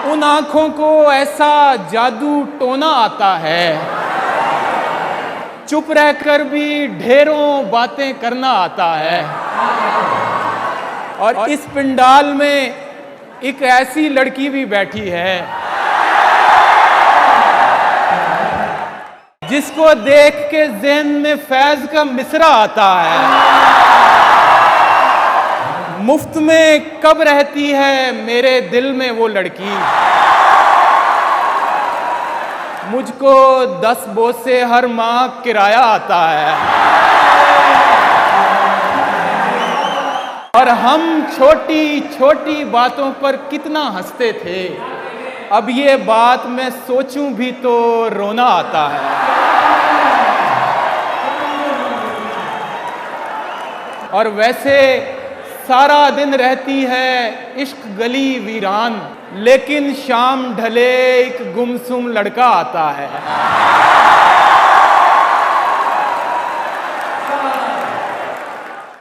उन आंखों को ऐसा जादू टोना आता है, चुप रहकर भी ढेरों बातें करना आता है। और इस पंडाल में एक ऐसी लड़की भी बैठी है जिसको देख के ज़हन में फैज का मिसरा आता है। मुफ्त में कब रहती है मेरे दिल में वो लड़की, मुझको 10 बोझ से हर माह किराया आता है। और हम छोटी छोटी बातों पर कितना हंसते थे, अब ये बात मैं सोचूं भी तो रोना आता है। और वैसे सारा दिन रहती है इश्क गली वीरान, लेकिन शाम ढले एक गुमसुम लड़का आता है।